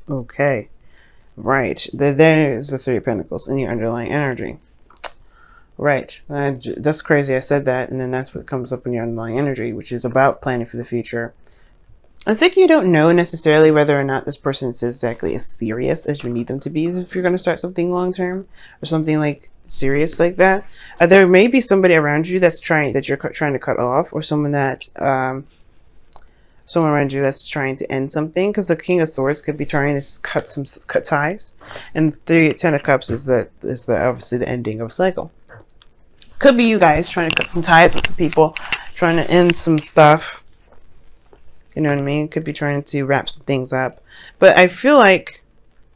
Okay. Right. There is the Three of Pentacles in your underlying energy. Right. That's crazy. I said that, and then that's what comes up in your underlying energy, which is about planning for the future. I think you don't know necessarily whether or not this person is exactly as serious as you need them to be if you're going to start something long term or something like serious like that. There may be somebody around you that you're trying to cut off, or someone around you that's trying to end something, because the King of Swords could be trying to cut ties, and the Ten of Cups is obviously the ending of a cycle. Could be you guys trying to cut some ties with some people, trying to end some stuff. You know what I mean? Could be trying to wrap some things up. But I feel like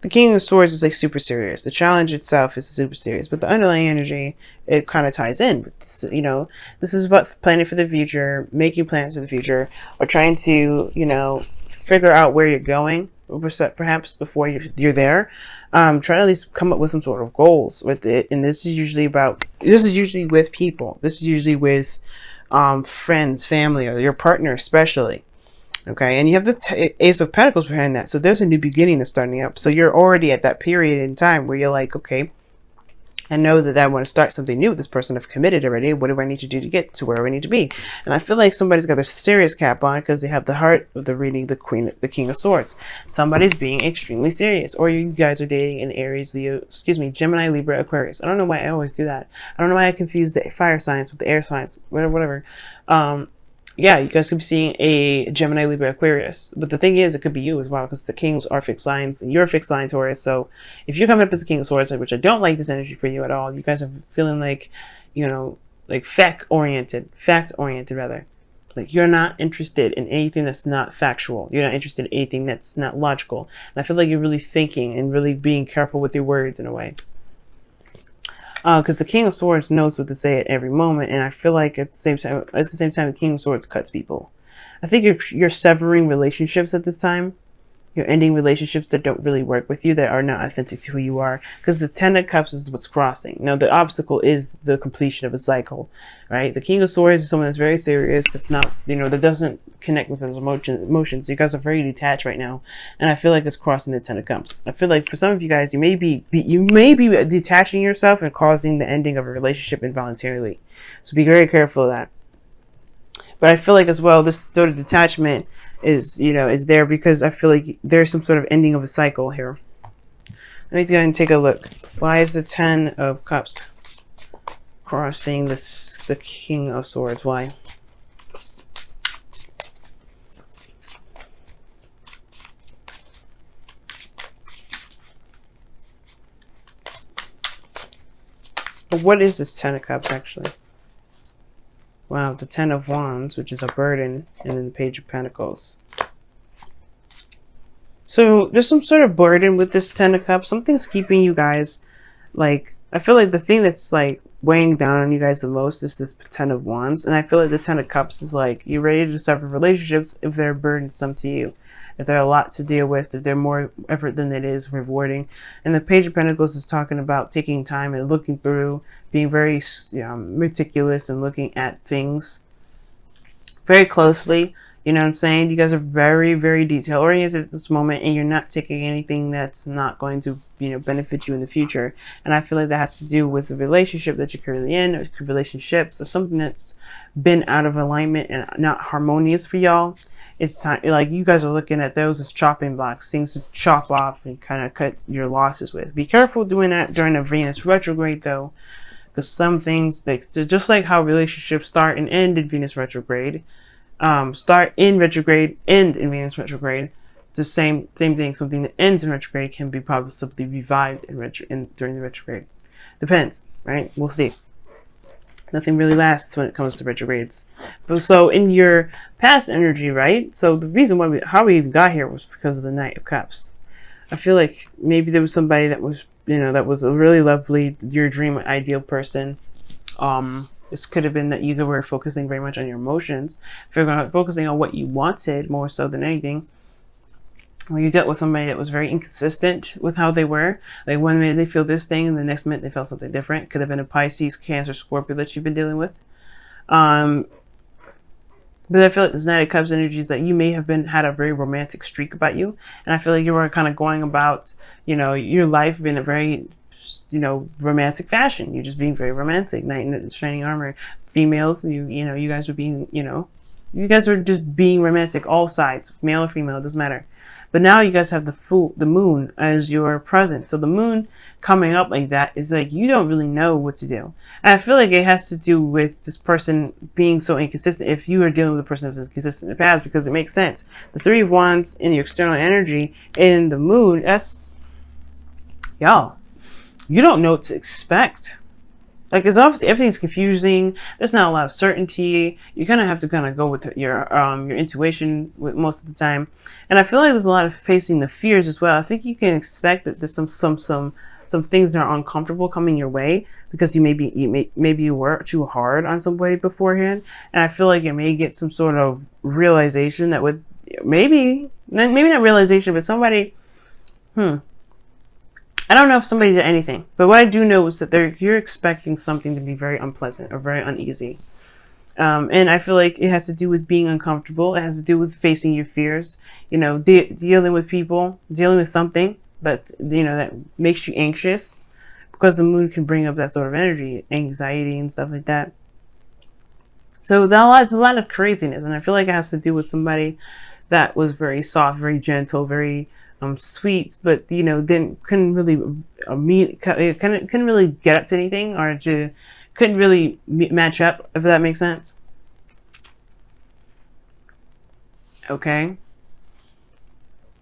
the King of Swords is like super serious. The challenge itself is super serious. But the underlying energy, it kind of ties in with this. You know, this is about planning for the future, making plans for the future, or trying to, you know, figure out where you're going, perhaps before you're there. Try to at least come up with some sort of goals with it. And this is usually with people. This is usually with friends, family, or your partner especially. Okay, and you have the Ace of Pentacles behind that. So there's a new beginning that's starting up. So you're already at that period in time where you're like, okay, I know that I want to start something new with this person. I've committed already. What do I need to do to get to where I need to be? And I feel like somebody's got a serious cap on because they have the heart of the reading, the King of Swords. Somebody's being extremely serious. Or you guys are dating an Aries, Gemini, Libra, Aquarius. I don't know why I always do that. I don't know why I confuse the fire signs with the air signs, whatever. Yeah, you guys could be seeing a Gemini, Libra, Aquarius. But the thing is, it could be you as well, because the Kings are fixed signs, and you're a fixed sign, Taurus. So if you're coming up as a King of Swords, which I don't like this energy for you at all, you guys are feeling like, you know, like fact-oriented rather. Like you're not interested in anything that's not factual. You're not interested in anything that's not logical. And I feel like you're really thinking and really being careful with your words in a way. Because the King of Swords knows what to say at every moment, and I feel like at the same time, the King of Swords cuts people. I think you're severing relationships at this time. You're ending relationships that don't really work with you, that are not authentic to who you are. Because the Ten of Cups is what's crossing. Now, the obstacle is the completion of a cycle, right? The King of Swords is someone that's very serious, that's not, you know, that doesn't connect with his emotions. You guys are very detached right now, and I feel like it's crossing the Ten of Cups. I feel like for some of you guys, you may be detaching yourself and causing the ending of a relationship involuntarily. So be very careful of that. But I feel like as well, this sort of detachment is, you know, is there because I feel like there's some sort of ending of a cycle here. Let me go ahead and take a look. Why is the Ten of Cups crossing the King of Swords? Why? But what is this Ten of Cups actually? Wow, the Ten of Wands, which is a burden, and then the Page of Pentacles. So there's some sort of burden with this Ten of Cups. Something's keeping you guys, like, I feel like the thing that's like weighing down on you guys the most is this Ten of Wands. And I feel like the Ten of Cups is like, you're ready to sever relationships if they're burdensome to you. If they're a lot to deal with, if they're more effort than it is rewarding. And the Page of Pentacles is talking about taking time and looking through, being very meticulous and looking at things very closely. You know what I'm saying? You guys are very, very detail oriented at this moment, and you're not taking anything that's not going to, you know, benefit you in the future. And I feel like that has to do with the relationship that you're currently in, or relationships, or something that's been out of alignment and not harmonious for y'all. It's time, like, you guys are looking at those as chopping blocks, things to chop off and kind of cut your losses with. Be careful doing that during a Venus retrograde, though, because some things, just like how relationships start and end in Venus retrograde, start in retrograde, end in Venus retrograde, the same thing. Something that ends in retrograde can be possibly revived during the retrograde. Depends, right? We'll see. Nothing really lasts when it comes to retrogrades. But so in your past energy, right? So the reason why how we even got here was because of the Knight of Cups. I feel like maybe there was somebody that was, you know, that was a really lovely, your dream ideal person. This could have been that you were focusing very much on your emotions, focusing on what you wanted more so than anything. Or you dealt with somebody that was very inconsistent with how they were. Like one minute they feel this thing, and the next minute they felt something different. Could have been a Pisces, Cancer, Scorpio that you've been dealing with. But I feel like this Knight of Cups energy is that you may have had a very romantic streak about you. And I feel like you were kind of going about, your life in a very, romantic fashion. You're just being very romantic. Knight in shining armor. Females, you guys were being, you guys are just being romantic, all sides, male or female, it doesn't matter. But now you guys have the moon as your present. So the moon coming up like that is like you don't really know what to do. And I feel like it has to do with this person being so inconsistent. If you are dealing with a person that's inconsistent in the past, because it makes sense. The Three of Wands in your external energy in the moon, that's, y'all, you don't know what to expect. Like, it's obviously everything's confusing. There's not a lot of certainty. You kind of have to go with your intuition with most of the time. And I feel like there's a lot of facing the fears as well. I think you can expect that there's some things that are uncomfortable coming your way because maybe you were too hard on somebody beforehand. And I feel like you may get some sort of realization that would maybe not realization, but somebody, I don't know if somebody did anything, but what I do know is that you're expecting something to be very unpleasant or very uneasy. And I feel like it has to do with being uncomfortable. It has to do with facing your fears, dealing with people, dealing with something, but, that makes you anxious, because the moon can bring up that sort of energy, anxiety and stuff like that. So it's a lot of craziness. And I feel like it has to do with somebody that was very soft, very gentle, very sweet, but couldn't really couldn't really get up to anything, or couldn't really match up, if that makes sense. Okay,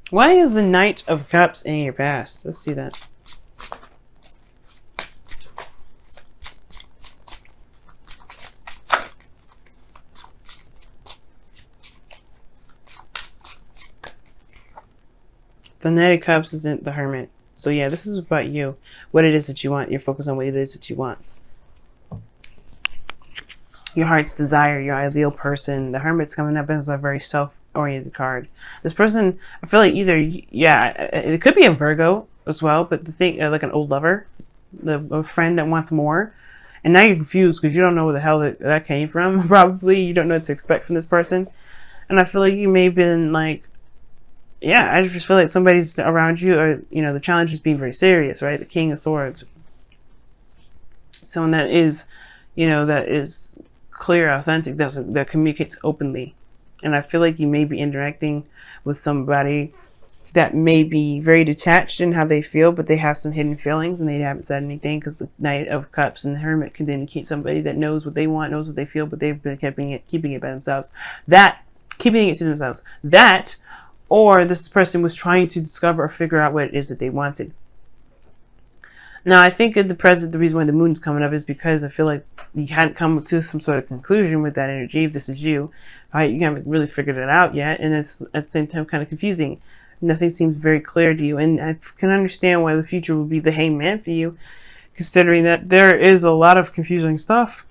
why is the Knight of Cups in your past? Let's see that. The Knight of Cups isn't the Hermit. So yeah, this is about you. What it is that you want. You're focused on what it is that you want. Your heart's desire, your ideal person. The Hermit's coming up as a very self-oriented card. This person, I feel like it could be a Virgo as well, but the thing, like an old lover, a friend that wants more. And now you're confused because you don't know where the hell that came from. Probably you don't know what to expect from this person. And I feel like you may have been like, I just feel like somebody's around you, or, the challenge is being very serious, right? The King of Swords. Someone that is, that is clear, authentic, that communicates openly. And I feel like you may be interacting with somebody that may be very detached in how they feel, but they have some hidden feelings and they haven't said anything, because the Knight of Cups and the Hermit can indicate somebody that knows what they want, knows what they feel, but they've been keeping it by themselves. Keeping it to themselves. Or this person was trying to discover or figure out what it is that they wanted. Now, I think at the present, the reason why the moon's coming up is because I feel like you hadn't come to some sort of conclusion with that energy. If this is you, right, you haven't really figured it out yet, and it's at the same time kind of confusing. Nothing seems very clear to you, and I can understand why the future will be the Hangman for you, considering that there is a lot of confusing stuff.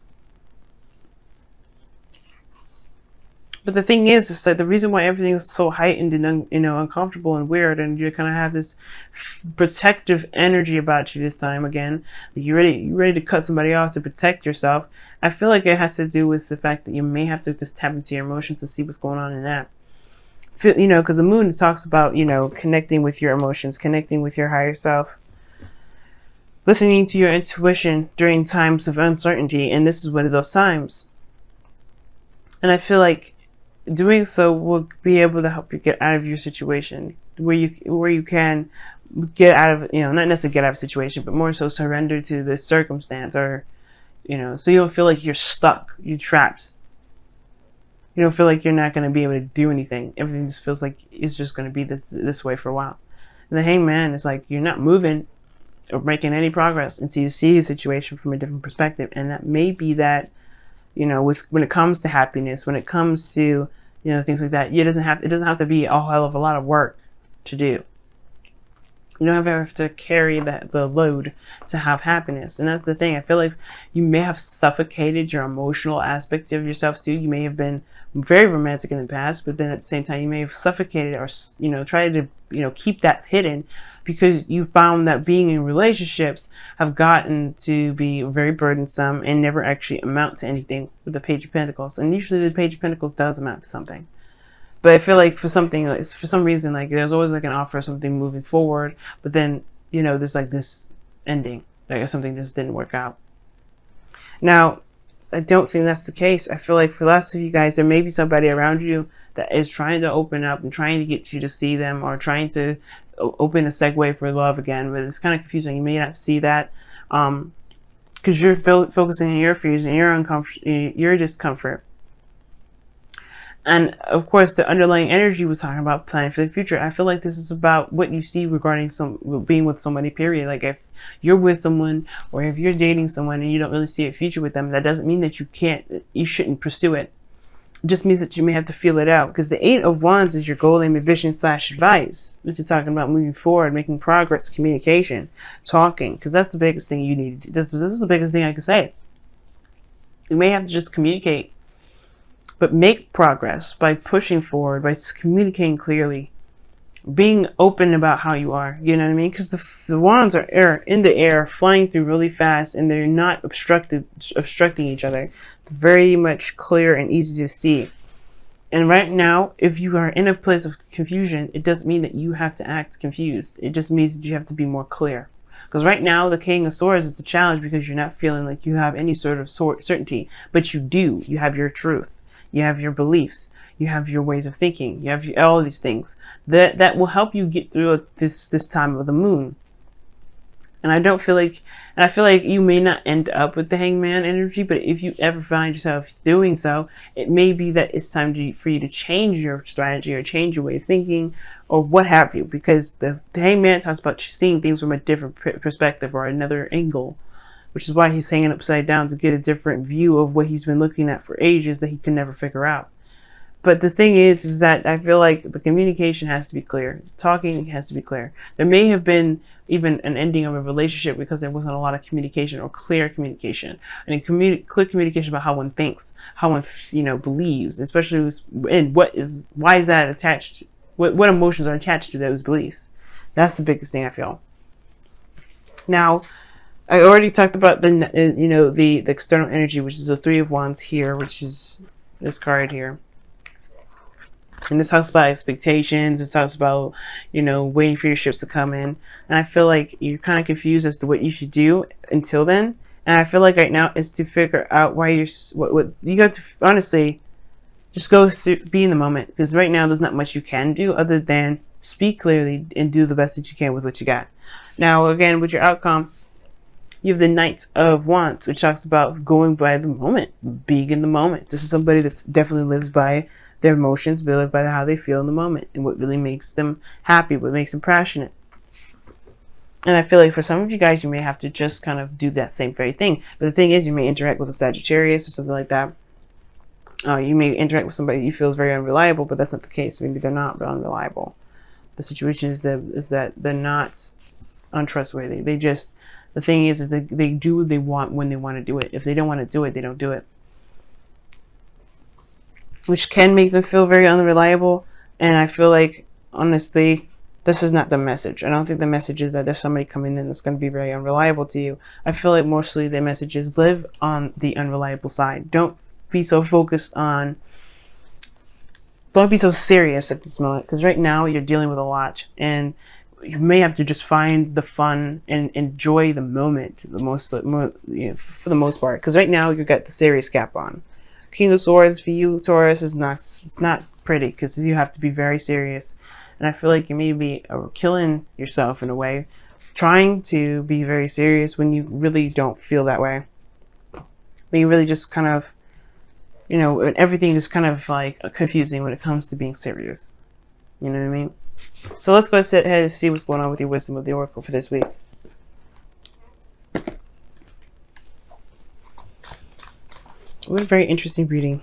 But the thing is that the reason why everything is so heightened and uncomfortable and weird, and you kind of have this protective energy about you this time again, that you're ready to cut somebody off to protect yourself. I feel like it has to do with the fact that you may have to just tap into your emotions to see what's going on in that. Because the moon talks about connecting with your emotions, connecting with your higher self, listening to your intuition during times of uncertainty, and this is one of those times. And I feel like doing so will be able to help you get out of your situation, where you can get out of, not necessarily get out of a situation, but more so surrender to the circumstance, or, so you don't feel like you're stuck, you're trapped. You don't feel like you're not going to be able to do anything. Everything just feels like it's just going to be this way for a while. And the Hangman is like, you're not moving or making any progress until you see a situation from a different perspective. And that may be that, when it comes to happiness, when it comes to, things like that, it doesn't have to be a hell of a lot of work to do. You don't ever have to carry the load to have happiness. And that's the thing. I feel like you may have suffocated your emotional aspect of yourself too. You may have been very romantic in the past, but then at the same time, you may have suffocated or, you know, tried to, you know, keep that hidden because you found that being in relationships have gotten to be very burdensome and never actually amount to anything with the Page of Pentacles. And usually the Page of Pentacles does amount to something. But I feel like for something, like, for some reason, like there's always like an offer of something moving forward, but then, you know, there's like this ending, like something just didn't work out. Now, I don't think that's the case. I feel like for lots of you guys, there may be somebody around you that is trying to open up and trying to get you to see them, or trying to open a segue for love again, but it's kind of confusing. You may not see that because you're focusing on your fears and your discomfort. And of course, the underlying energy was talking about planning for the future. I feel like this is about what you see regarding being with somebody, period. Like if you're with someone or if you're dating someone and you don't really see a future with them, that doesn't mean that you shouldn't pursue it. It just means that you may have to feel it out, because the 8 of Wands is your goal, aim, vision / advice, which is talking about moving forward, making progress, communication, talking, because that's the biggest thing you need to do. This is the biggest thing I can say. You may have to just communicate, but make progress by pushing forward, by communicating clearly, being open about how you are. You know what I mean? Because the wands are in the air, flying through really fast, and they're not obstructing each other. They're very much clear and easy to see. And right now, if you are in a place of confusion, it doesn't mean that you have to act confused. It just means that you have to be more clear. Because right now, the King of Swords is the challenge, because you're not feeling like you have any sort of certainty. But you do. You have your truth. You have your beliefs. You have your ways of thinking. You have all of these things that will help you get through this time of the moon. And I feel like you may not end up with the Hangman energy, but if you ever find yourself doing so, it may be that it's time for you to change your strategy or change your way of thinking or what have you, because the Hangman talks about seeing things from a different perspective or another angle, which is why he's hanging upside down, to get a different view of what he's been looking at for ages that he can never figure out. But the thing is that I feel like the communication has to be clear. Talking has to be clear. There may have been even an ending of a relationship because there wasn't a lot of communication or clear communication. And clear communication about how one thinks, how one, believes, especially in why is that attached, what emotions are attached to those beliefs. That's the biggest thing I feel. Now, I already talked about the external energy, which is the 3 of Wands here, which is this card here. And this talks about expectations. It talks about, waiting for your ships to come in. And I feel like you're kind of confused as to what you should do until then. And I feel like right now is to figure out why what you got to honestly just go through, be in the moment. Because right now there's not much you can do other than speak clearly and do the best that you can with what you got. Now, again, with your outcome, you have the Knight of Wands, which talks about going by the moment, being in the moment. This is somebody that definitely lives by their emotions, but live by how they feel in the moment and what really makes them happy, what makes them passionate. And I feel like for some of you guys, you may have to just kind of do that same very thing. But the thing is, you may interact with a Sagittarius or something like that. You may interact with somebody you feel is very unreliable, but that's not the case. Maybe they're not unreliable. The situation is that they're not untrustworthy. The thing is that they do what they want when they want to do it. If they don't want to do it, they don't do it. Which can make them feel very unreliable. And I feel like, honestly, this is not the message. I don't think the message is that there's somebody coming in that's going to be very unreliable to you. I feel like mostly the message is live on the unreliable side. Don't be so focused on, don't be so serious at this moment. Because right now you're dealing with a lot. And you may have to just find the fun and enjoy the moment for the most part. Because right now you've got the serious cap on. King of Swords for you, Taurus, it's not pretty, because you have to be very serious. And I feel like you may be killing yourself in a way, trying to be very serious when you really don't feel that way. When you really just kind of, everything is kind of like confusing when it comes to being serious. You know what I mean? So let's go ahead and see what's going on with your wisdom of the Oracle for this week. What a very interesting reading.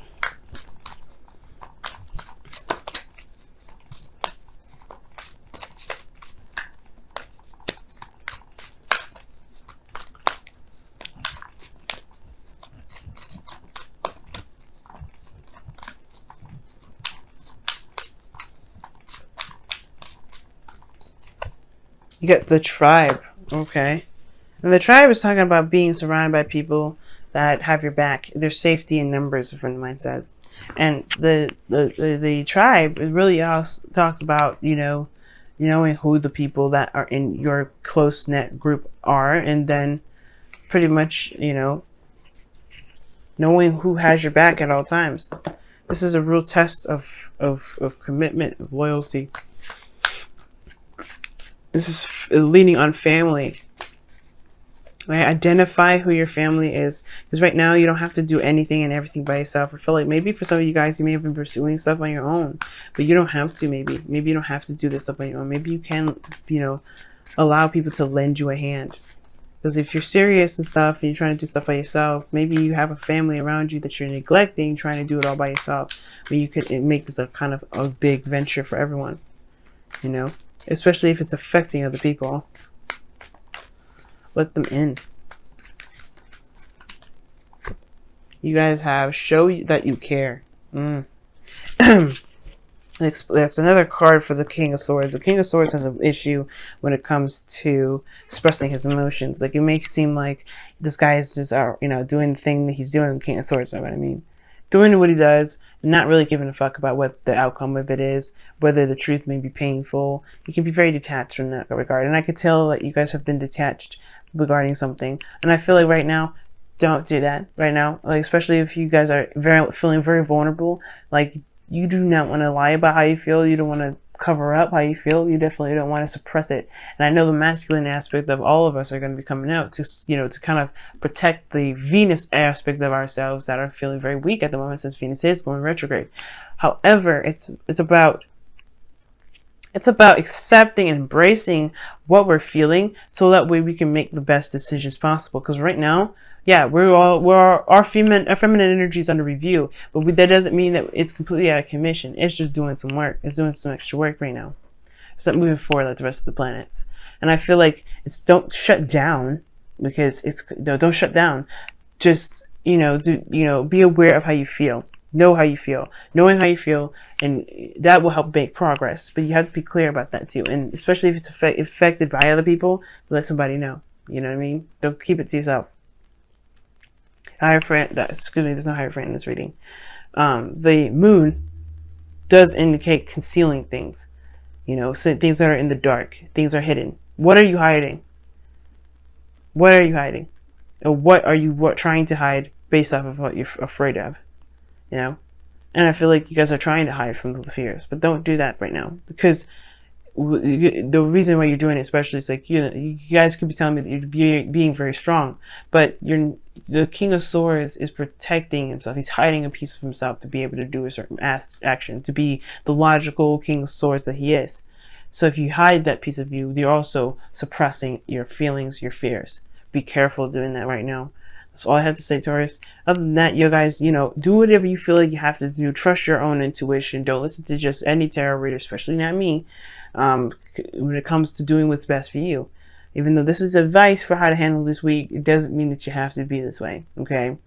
You got the tribe. Okay. And the tribe is talking about being surrounded by people that have your back. There's safety in numbers, a friend of mine says. And the tribe really also talks about, knowing who the people that are in your close knit group are, and then pretty much, knowing who has your back at all times. This is a real test of commitment, of loyalty. This is leaning on family. Right? Identify who your family is. Because right now you don't have to do anything and everything by yourself. I feel like maybe for some of you guys, you may have been pursuing stuff on your own. But you don't have to, maybe. Maybe you don't have to do this stuff on your own. Maybe you can, allow people to lend you a hand. Because if you're serious and stuff, and you're trying to do stuff by yourself, maybe you have a family around you that you're neglecting, trying to do it all by yourself. But you could make this a kind of a big venture for everyone. Especially if it's affecting other people. Let them in. You guys have show that you care. That's another card for the King of Swords. The King of Swords has an issue when it comes to expressing his emotions. Like, it may seem like this guy is just, doing the thing that he's doing. The King of Swords, you know what I mean? Doing what he does, and not really giving a fuck about what the outcome of it is, whether the truth may be painful. You can be very detached from that regard. And I could tell that you guys have been detached regarding something. And I feel like right now, don't do that right now. Like, especially if you guys are feeling very vulnerable. Like, you do not want to lie about how you feel. You don't want to cover up how you feel. You definitely don't want to suppress it. And I know the masculine aspect of all of us are going to be coming out to, to kind of protect the Venus aspect of ourselves that are feeling very weak at the moment, since Venus is going retrograde. However, it's about accepting and embracing what we're feeling, so that way we can make the best decisions possible. Because right now, yeah, our feminine energy is under review, but that doesn't mean that it's completely out of commission. It's just doing some work. It's doing some extra work right now. It's not moving forward like the rest of the planets. And I feel like don't shut down, because don't shut down. Just be aware of how you feel. Know how you feel. Knowing how you feel, and that will help make progress. But you have to be clear about that too. And especially if it's affected by other people, let somebody know. You know what I mean? Don't keep it to yourself. There's no Hierophant in this reading. The moon does indicate concealing things. So things that are in the dark. Things are hidden. What are you hiding? What are you hiding? Or what are you trying to hide based off of what you're afraid of? And I feel like you guys are trying to hide from the fears, but don't do that right now, because the reason why you're doing it, especially, is like, you guys could be telling me that you're being very strong, but the King of Swords is protecting himself. He's hiding a piece of himself to be able to do a certain action, to be the logical King of Swords that he is. So if you hide that piece of you, you're also suppressing your feelings, your fears. Be careful doing that right now. That's all I have to say, Taurus. Other than that, you guys, do whatever you feel like you have to do. Trust your own intuition. Don't listen to just any tarot reader, especially not me, when it comes to doing what's best for you. Even though this is advice for how to handle this week, it doesn't mean that you have to be this way, okay?